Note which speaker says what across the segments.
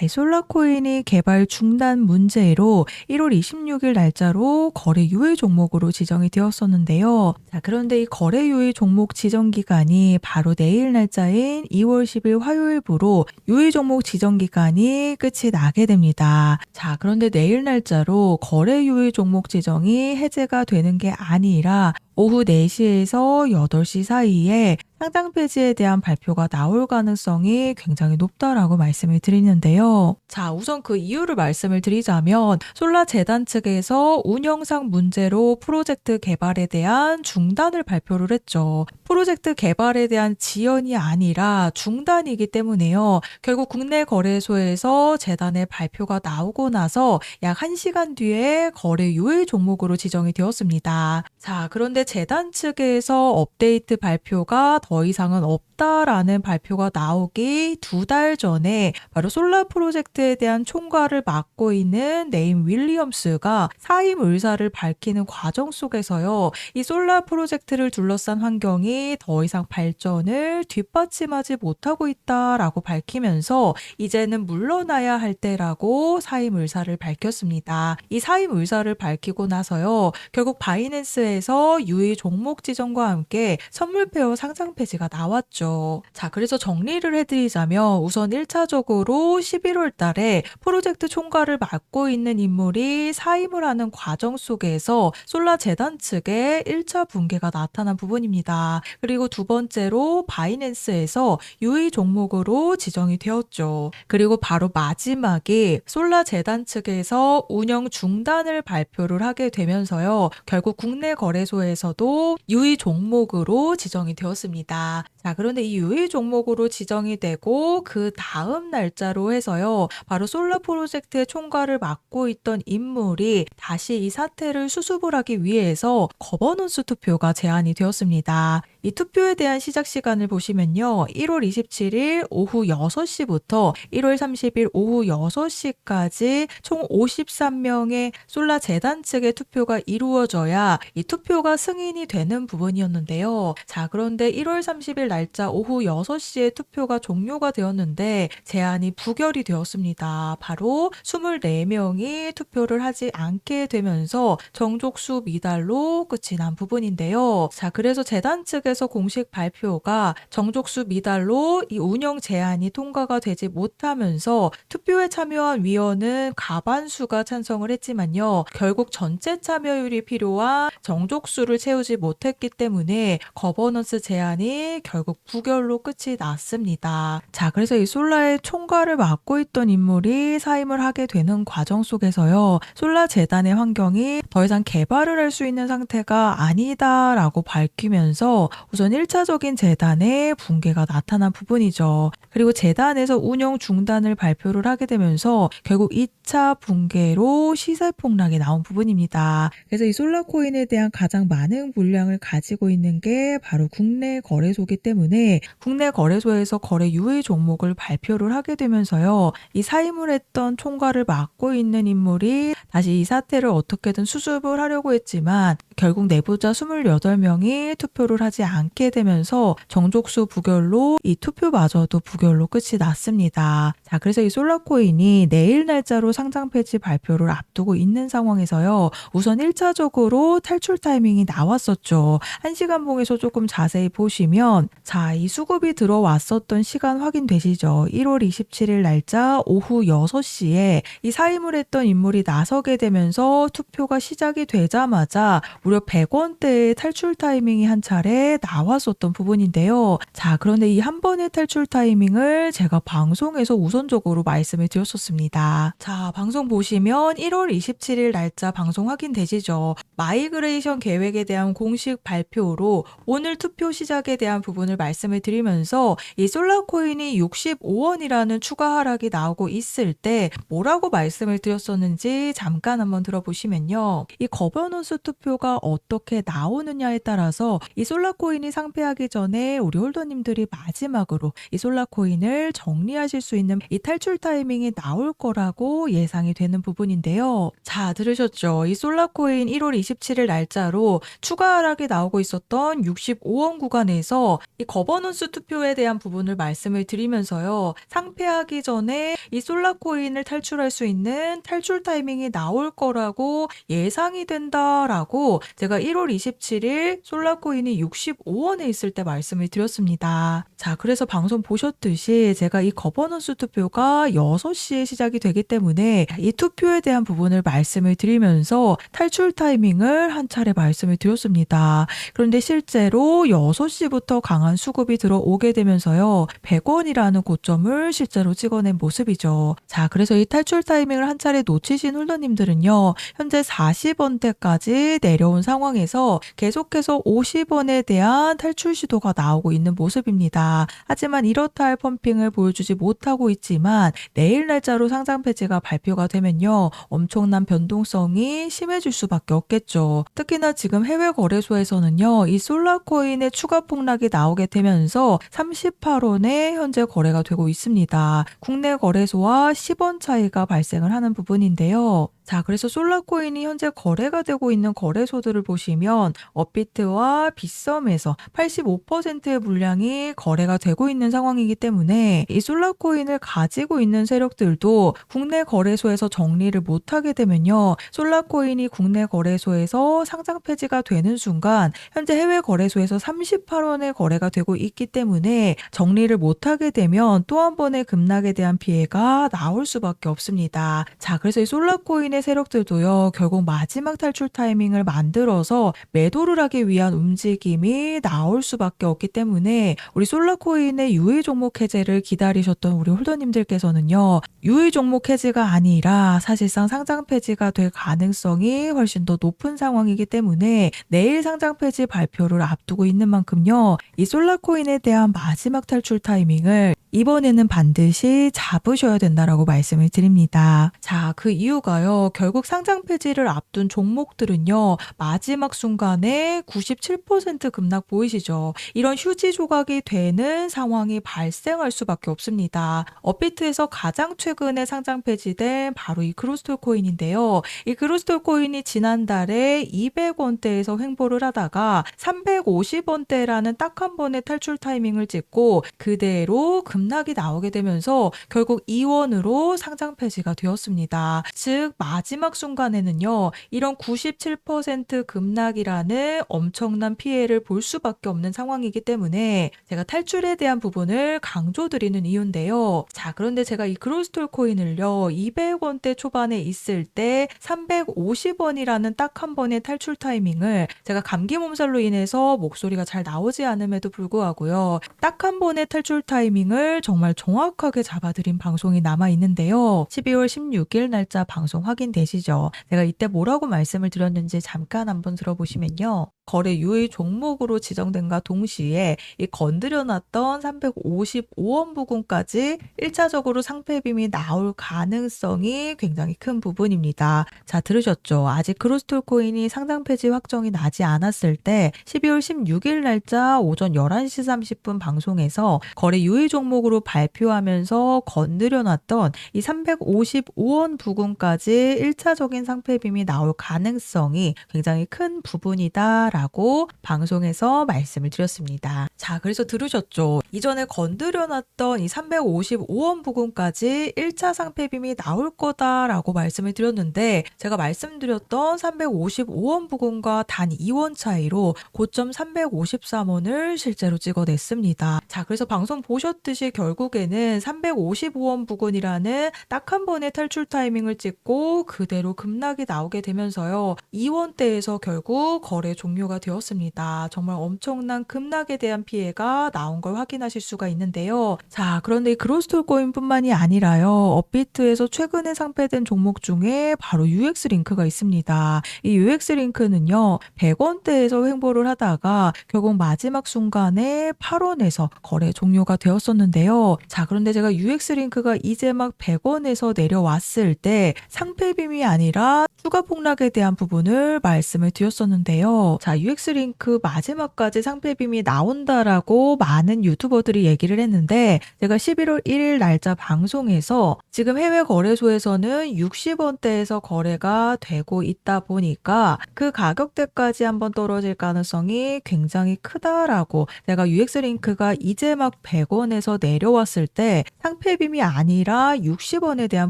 Speaker 1: 이 솔라코인이 개발 중단 문제로 1월 26일 날짜로 거래 유예 종목으로 지정이 되었었는데요. 자, 그런데 이 거래 유예 종목 지정 기간이 바로 내일 날짜인 2월 10일 화요일부로 유예 종목 지정 기간이 끝이 나게 됩니다. 자, 그런데 내일 날짜로 거래 유예 종목 지정이 해제가 되는 게 아니라 오후 4시에서 8시 사이에 상장 폐지에 대한 발표가 나올 가능성이 굉장히 높다라고 말씀을 드리는데요. 자, 우선 그 이유를 말씀을 드리자면 솔라재단 측에서 운영상 문제로 프로젝트 개발에 대한 중단을 발표를 했죠. 프로젝트 개발에 대한 지연이 아니라 중단이기 때문에요. 결국 국내 거래소에서 재단의 발표가 나오고 나서 약 1시간 뒤에 거래 유예 종목으로 지정이 되었습니다. 자, 그런데 재단 측에서 업데이트 발표가 더 이상은 없다라는 발표가 나오기 2달 전에 바로 솔라 프로젝트에 대한 총괄을 맡고 있는 네임 윌리엄스가 사임 의사를 밝히는 과정 속에서요. 이 솔라 프로젝트를 둘러싼 환경이 더 이상 발전을 뒷받침하지 못하고 있다라고 밝히면서 이제는 물러나야 할 때라고 사임 의사를 밝혔습니다. 이 사임 의사를 밝히고 나서요. 결국 바이낸스에서 유의 종목 지정과 함께 선물 페어 상장 폐지가 나왔죠. 자, 그래서 정리를 해드리자면 우선 1차적으로 11월 달에 프로젝트 총괄을 맡고 있는 인물이 사임을 하는 과정 속에서 솔라 재단 측에 1차 붕괴가 나타난 부분입니다. 그리고 두 번째로 바이낸스에서 유의 종목으로 지정이 되었죠. 그리고 바로 마지막에 솔라 재단 측에서 운영 중단을 발표를 하게 되면서요. 결국 국내 거래소에서도 유의 종목으로 지정이 되었습니다. 자, 그런데 이 유의 종목으로 지정이 되고 그 다음 날짜로 해서요. 바로 솔라 프로젝트의 총괄을 맡고 있던 인물이 다시 이 사태를 수습을 하기 위해서 거버넌스 투표가 제안이 되었습니다. 이 투표에 대한 시작 시간을 보시면요. 1월 27일 오후 6시부터 1월 30일 오후 6시까지 총 53명의 솔라 재단 측의 투표가 이루어져야 이 투표가 승인이 되는 부분이었는데요. 자, 그런데 1월 30일 날짜 오후 6시에 투표가 종료가 되었는데 제안이 부결이 되었습니다. 바로 24명이 투표를 하지 않게 되면서 정족수 미달로 끝이 난 부분인데요. 자, 그래서 재단 측에서 공식 발표가 정족수 미달로 이 운영 제안이 통과가 되지 못하면서 투표에 참여한 위원은 과반수가 찬성을 했지만요. 결국 전체 참여율이 필요한 정족수를 채우지 못했기 때문에 거버넌스 제안이 결국 부결로 끝이 났습니다. 자, 그래서 이 솔라의 총괄을 맡고 있던 인물이 사임을 하게 되는 과정 속에서요. 솔라 재단의 환경이 더 이상 개발을 할 수 있는 상태가 아니다라고 밝히면서 우선 1차적인 재단의 붕괴가 나타난 부분이죠. 그리고 재단에서 운영 중단을 발표를 하게 되면서 결국 2차 붕괴로 시세 폭락이 나온 부분입니다. 그래서 이 솔라코인에 대한 가장 많은 물량을 가지고 있는 게 바로 국내 거래소이기 때문에 국내 거래소에서 거래 유의 종목을 발표를 하게 되면서요. 이 사임을 했던 총괄을 맡고 있는 인물이 다시 이 사태를 어떻게든 수습을 하려고 했지만 결국 내부자 28명이 투표를 하지 않게 되면서 정족수 부결로 이 투표마저도 부결로 끝이 났습니다. 자, 그래서 이 솔라코인이 내일 날짜로 상장 폐지 발표를 앞두고 있는 상황에서요. 우선 1차적으로 탈출 타이밍이 나왔었죠. 1시간 봉에서 조금 자세히 보시면 자, 이 수급이 들어왔었던 시간 확인되시죠? 1월 27일 날짜 오후 6시에 이 사임을 했던 인물이 나서게 되면서 투표가 시작이 되자마자 무려 100원대의 탈출 타이밍이 한 차례 나왔었던 부분인데요. 자, 그런데 이 한 번의 탈출 타이밍을 제가 방송에서 우선적으로 말씀을 드렸었습니다. 자, 방송 보시면 1월 27일 날짜 방송 확인되시죠? 마이그레이션 계획에 대한 공식 발표로 오늘 투표 시작에 대한 부분을 말씀을 드리면서 이 솔라코인이 65원이라는 추가 하락이 나오고 있을 때 뭐라고 말씀을 드렸었는지 잠깐 한번 들어보시면요. 이 거버넌스 투표가 어떻게 나오느냐에 따라서 이 솔라코인 솔라코인이 상폐하기 전에 우리 홀더님들이 마지막으로 이 솔라코인을 정리하실 수 있는 이 탈출 타이밍이 나올 거라고 예상이 되는 부분인데요. 자, 들으셨죠? 이 솔라코인 1월 27일 날짜로 추가 하락이 나오고 있었던 65원 구간에서 이 거버넌스 투표에 대한 부분을 말씀을 드리면서요. 상폐하기 전에 이 솔라코인을 탈출할 수 있는 탈출 타이밍이 나올 거라고 예상이 된다라고 제가 1월 27일 솔라코인이 65원에 있을 때 말씀을 드렸습니다. 자, 그래서 방송 보셨듯이 제가 이 거버넌스 투표가 6시에 시작이 되기 때문에 이 투표에 대한 부분을 말씀을 드리면서 탈출 타이밍을 한 차례 말씀을 드렸습니다. 그런데 실제로 6시부터 강한 수급이 들어오게 되면서요. 100원이라는 고점을 실제로 찍어낸 모습이죠. 자, 그래서 이 탈출 타이밍을 한 차례 놓치신 홀더님들은요. 현재 40원대까지 내려온 상황에서 계속해서 50원에 대한 탈출 시도가 나오고 있는 모습입니다. 하지만 이렇다 할 펌핑을 보여주지 못하고 있지만 내일 날짜로 상장 폐지가 발표가 되면요. 엄청난 변동성이 심해질 수밖에 없겠죠. 특히나 지금 해외 거래소에서는요. 이 솔라코인의 추가 폭락이 나오게 되면서 38원에 현재 거래가 되고 있습니다. 국내 거래소와 10원 차이가 발생을 하는 부분인데요. 자, 그래서 솔라코인이 현재 거래가 되고 있는 거래소들을 보시면 업비트와 빗썸에서 85%의 물량이 거래가 되고 있는 상황이기 때문에 이 솔라코인을 가지고 있는 세력들도 국내 거래소에서 정리를 못하게 되면요. 솔라코인이 국내 거래소에서 상장 폐지가 되는 순간 현재 해외 거래소에서 38원에 거래가 되고 있기 때문에 정리를 못하게 되면 또 한 번의 급락에 대한 피해가 나올 수밖에 없습니다. 자, 그래서 이 솔라코인의 세력들도요. 결국 마지막 탈출 타이밍을 만들어서 매도를 하기 위한 움직임이 나올 수밖에 없기 때문에 우리 솔라코인의 유의 종목 해제를 기다리셨던 우리 홀더님들께서는요. 유의 종목 해제가 아니라 사실상 상장 폐지가 될 가능성이 훨씬 더 높은 상황이기 때문에 내일 상장 폐지 발표를 앞두고 있는 만큼요. 이 솔라코인에 대한 마지막 탈출 타이밍을 이번에는 반드시 잡으셔야 된다라고 말씀을 드립니다. 자, 그 이유가요. 결국 상장 폐지를 앞둔 종목들은요. 마지막 순간에 97% 급락 보이시죠? 이런 휴지 조각이 되는 상황이 발생할 수밖에 없습니다. 업비트에서 가장 최근에 상장 폐지된 바로 이 크루스톨 코인인데요. 이 크루스톨 코인이 지난달에 200원대에서 횡보를 하다가 350원대라는 딱 한 번의 탈출 타이밍을 찍고 그대로 급락이 나오게 되면서 결국 2원으로 상장 폐지가 되었습니다. 즉 마지막 순간에는요. 이런 97% 급락이라는 엄청난 피해를 볼 수밖에 없는 상황이기 때문에 제가 탈출에 대한 부분을 강조드리는 이유인데요. 자, 그런데 제가 이 크루스톨 코인을요. 200원대 초반에 있을 때 350원이라는 딱 한 번의 탈출 타이밍을 제가 감기 몸살로 인해서 목소리가 잘 나오지 않음에도 불구하고요. 딱 한 번의 탈출 타이밍을 정말 정확하게 잡아드린 방송이 남아있는데요. 12월 16일 날짜 방송 확인되시죠? 제가 이때 뭐라고 말씀을 드렸는지 잠깐 한번 들어보시면요. 거래 유의 종목으로 지정된과 동시에 이 건드려놨던 355원 부근까지 1차적으로 상폐빔이 나올 가능성이 굉장히 큰 부분입니다. 자, 들으셨죠? 아직 크루스톨 코인이 상장 폐지 확정이 나지 않았을 때 12월 16일 날짜 오전 11시 30분 방송에서 거래 유의 종목으로 발표하면서 건드려놨던 이 355원 부근까지 1차적인 상폐빔이 나올 가능성이 굉장히 큰 부분이다 라고 방송에서 말씀을 드렸습니다. 자, 그래서 들으셨죠? 이전에 건드려놨던 이 355원 부근까지 1차 상폐빔이 나올 거다라고 말씀을 드렸는데 제가 말씀드렸던 355원 부근과 단 2원 차이로 고점 353원을 실제로 찍어냈습니다. 자, 그래서 방송 보셨듯이 결국에는 355원 부근이라는 딱 한 번의 탈출 타이밍을 찍고 그대로 급락이 나오게 되면서요. 2원대에서 결국 거래 종료가 되었습니다. 정말 엄청난 급락에 대한 피해가 나온 걸 확인하실 수가 있는데요. 자, 그런데 이 크루스톨 코인뿐만이 아니라요. 업비트에서 최근에 상폐된 종목 중에 바로 UX링크가 있습니다. 이 UX링크는요. 100원대에서 횡보를 하다가 결국 마지막 순간에 8원에서 거래 종료가 되었었는데요. 자, 그런데 제가 UX링크가 이제 막 100원에서 내려왔을 때 상폐빔이 아니라 추가 폭락에 대한 부분을 말씀을 드렸었는데요. 자, UX링크 마지막 마지막까지 상패빔이 나온다라고 많은 유튜버들이 얘기를 했는데 제가 11월 1일 날짜 방송에서 지금 해외 거래소에서는 60원대에서 거래가 되고 있다 보니까 그 가격대까지 한번 떨어질 가능성이 굉장히 크다라고 제가 UX링크가 이제 막 100원에서 내려왔을 때 상패빔이 아니라 60원에 대한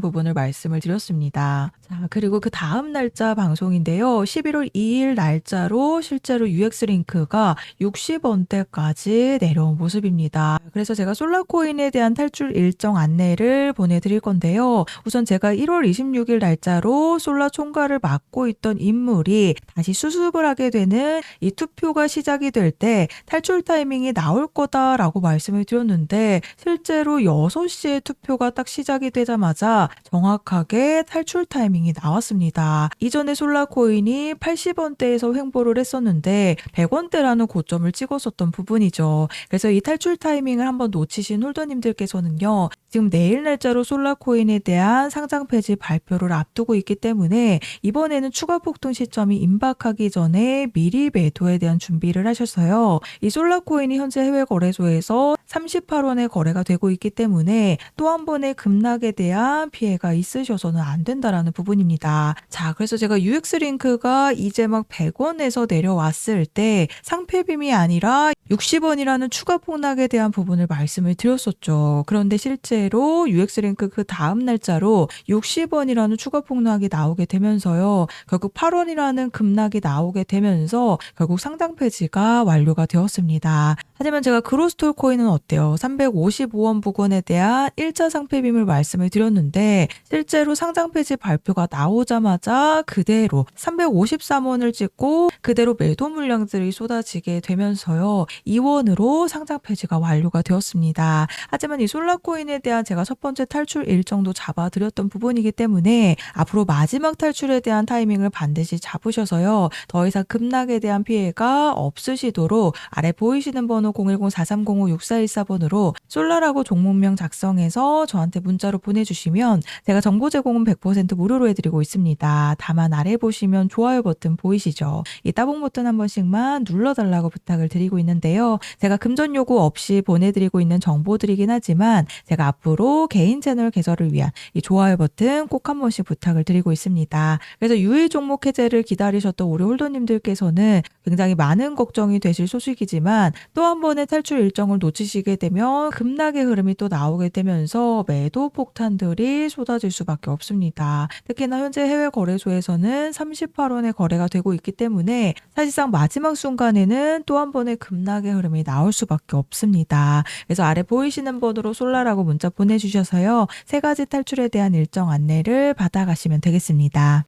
Speaker 1: 부분을 말씀을 드렸습니다. 자, 그리고 그 다음 날짜 방송인데요. 11월 2일 날짜로 실제로 UX링크가 60원대까지 내려온 모습입니다. 그래서 제가 솔라코인에 대한 탈출 일정 안내를 보내드릴 건데요. 우선 제가 1월 26일 날짜로 솔라 총괄을 맡고 있던 인물이 다시 수습을 하게 되는 이 투표가 시작이 될 때 탈출 타이밍이 나올 거다라고 말씀을 드렸는데 실제로 6시에 투표가 딱 시작이 되자마자 정확하게 탈출 타이밍이 나왔습니다. 이전에 솔라코인이 80원대에서 횡보를 했었는데 100원대라는 고점을 찍었었던 부분이죠. 그래서 이 탈출 타이밍을 한번 놓치신 홀더님들께서는요. 지금 내일 날짜로 솔라코인에 대한 상장 폐지 발표를 앞두고 있기 때문에 이번에는 추가 폭등 시점이 임박하기 전에 미리 매도에 대한 준비를 하셔서요. 이 솔라코인이 현재 해외 거래소에서 38원에 거래가 되고 있기 때문에 또 한 번의 급락에 대한 피해가 있으셔서는 안 된다라는 부분입니다. 자, 그래서 제가 UX링크가 이제 막 100원에서 내려왔을 때 상패빔이 아니라 60원이라는 추가 폭락에 대한 부분을 말씀을 드렸었죠. 그런데 실제로 UX링크 그 다음 날짜로 60원이라는 추가 폭락이 나오게 되면서요. 결국 8원이라는 급락이 나오게 되면서 결국 상장 폐지가 완료가 되었습니다. 하지만 제가 그로스톨 코인은 어때요? 355원 부근에 대한 1차 상패빔을 말씀을 드렸는데 실제로 상장 폐지 발표가 나오자마자 그대로 353원을 찍고 그대로 매도 물량들이 쏟아지게 되면서요. 2원으로 상장 폐지가 완료가 되었습니다. 하지만 이 솔라코인에 대한 제가 첫 번째 탈출 일정도 잡아드렸던 부분이기 때문에 앞으로 마지막 탈출에 대한 타이밍을 반드시 잡으셔서요. 더 이상 급락에 대한 피해가 없으시도록 아래 보이시는 번호 010-4305-6414번으로 솔라라고 종목명 작성해서 저한테 문자로 보내주시면 제가 정보 제공은 100% 무료로 해드리고 있습니다. 다만 아래 보시면 좋아요 버튼 보이시죠? 이 따봉 버튼 한 번씩만 눌러달라고 부탁을 드리고 있는데요. 제가 금전 요구 없이 보내드리고 있는 정보들이긴 하지만 제가 앞으로 개인 채널 개설을 위한 이 좋아요 버튼 꼭 한 번씩 부탁을 드리고 있습니다. 그래서 유의 종목 해제를 기다리셨던 우리 홀더님들께서는 굉장히 많은 걱정이 되실 소식이지만 또 한 번의 탈출 일정을 놓치시게 되면 급락의 흐름이 또 나오게 되면서 매도 폭탄들이 쏟아질 수밖에 없습니다. 특히나 현재 해외 거래소에서는 38원에 거래가 되고 있기 때문에 사실상 마지막 순간에는 또 한 번의 급락의 흐름이 나올 수밖에 없습니다. 그래서 아래 보이시는 번호로 솔라라고 문자 보내주셔서요. 3가지 탈출에 대한 일정 안내를 받아가시면 되겠습니다.